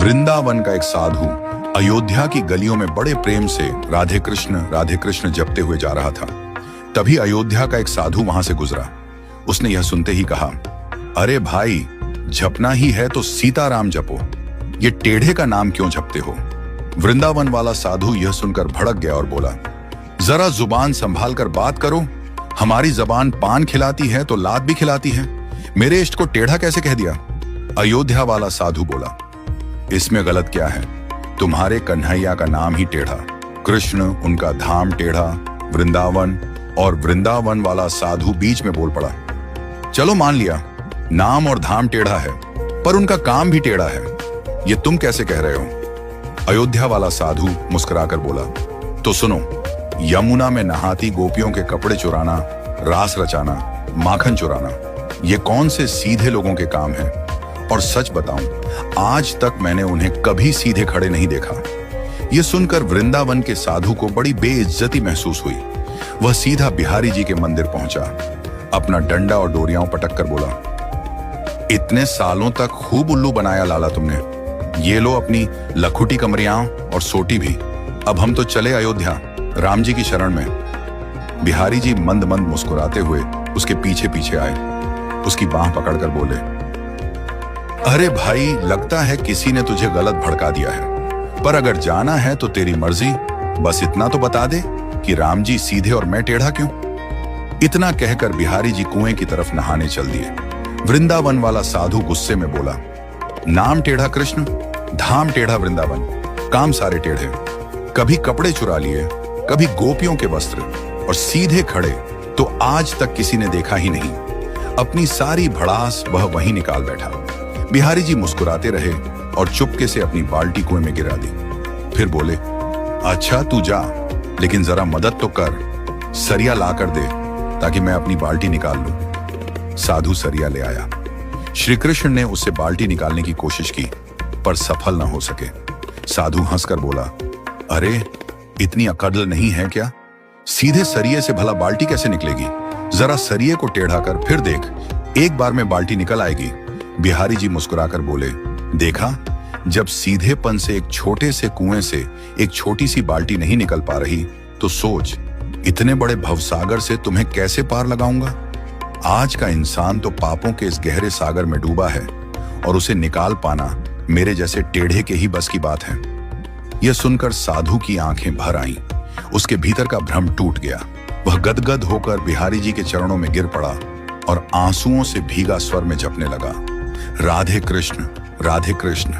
वृंदावन का एक साधु अयोध्या की गलियों में बड़े प्रेम से राधे कृष्ण जपते हुए जा रहा था। तभी अयोध्या का एक साधु वहां से गुजरा। उसने यह सुनते ही कहा, अरे भाई, जपना ही है तो सीताराम जपो, ये टेढ़े का नाम क्यों जपते हो? वृंदावन वाला साधु यह सुनकर भड़क गया और बोला, जरा जुबान संभाल कर बात करो। हमारी जबान पान खिलाती है तो लात भी खिलाती है। मेरे इष्ट को टेढ़ा कैसे कह दिया? अयोध्या वाला साधु बोला, इसमें गलत क्या है? तुम्हारे कन्हैया का नाम ही टेढ़ा, कृष्ण उनका धाम टेढ़ा, वृंदावन। और वृंदावन वाला साधु बीच में बोल पड़ा, चलो मान लिया नाम और धाम टेढ़ा है, पर उनका काम भी टेढ़ा है, ये तुम कैसे कह रहे हो? अयोध्या वाला साधु मुस्कुराकर बोला, तो सुनो, यमुना में नहाती गोपियों के कपड़े चुराना, रास रचाना, माखन चुराना, ये कौन से सीधे लोगों के काम है? और सच बताऊं, आज तक मैंने उन्हें कभी सीधे खड़े नहीं देखा। यह सुनकर वृंदावन के साधु को बड़ी बेइज्जती महसूस हुई। वह सीधा बिहारी जी के मंदिर पहुंचा, अपना डंडा और डोरियां पटक कर बोला, इतने सालों तक खूब उल्लू बनाया लाला तुमने, ये लो अपनी लखुटी कमरियां और सोटी भी, अब हम तो चले अयोध्या, राम जी की शरण में। बिहारी जी मंद मंद मुस्कुराते हुए उसके पीछे पीछे आए, उसकी बांह पकड़कर बोले, अरे भाई, लगता है किसी ने तुझे गलत भड़का दिया है, पर अगर जाना है तो तेरी मर्जी, बस इतना तो बता दे कि राम जी सीधे और मैं टेढ़ा क्यों? इतना कहकर बिहारी जी कुएं की तरफ नहाने चल दिए। वृंदावन वाला साधु गुस्से में बोला, नाम टेढ़ा कृष्ण, धाम टेढ़ा वृंदावन, काम सारे टेढ़े, कभी कपड़े चुरा लिए, कभी गोपियों के वस्त्र, और सीधे खड़े तो आज तक किसी ने देखा ही नहीं। अपनी सारी भड़ास वह वहीं निकाल बैठा। बिहारी जी मुस्कुराते रहे और चुपके से अपनी बाल्टी कुएं में गिरा दी। फिर बोले, अच्छा तू जा, लेकिन जरा मदद तो कर, सरिया ला कर दे ताकि मैं अपनी बाल्टी निकाल लूं। साधु सरिया ले आया। श्री कृष्ण ने उससे बाल्टी निकालने की कोशिश की, पर सफल न हो सके। साधु हंसकर बोला, अरे इतनी अकड़ नहीं है क्या? सीधे सरिये से भला बाल्टी कैसे निकलेगी? जरा सरिये को टेढ़ा कर फिर देख, एक बार में बाल्टी निकल आएगी। बिहारी जी मुस्कुराकर बोले, देखा, जब सीधेपन से एक छोटे से कुएं से एक छोटी सी बाल्टी नहीं निकल पा रही, तो सोच, इतने बड़े भवसागर से तुम्हें कैसे पार लगाऊंगा? आज का इंसान तो पापों के इस गहरे सागर में डूबा है, और उसे निकाल पाना मेरे जैसे टेढ़े के ही बस की बात है। यह सुनकर साधु की आंखें भर आईं, उसके भीतर का भ्रम टूट गया। वह गदगद होकर बिहारी जी के चरणों में गिर पड़ा और आंसुओं से भीगा स्वर में जपने लगा, राधे कृष्ण, राधे कृष्ण।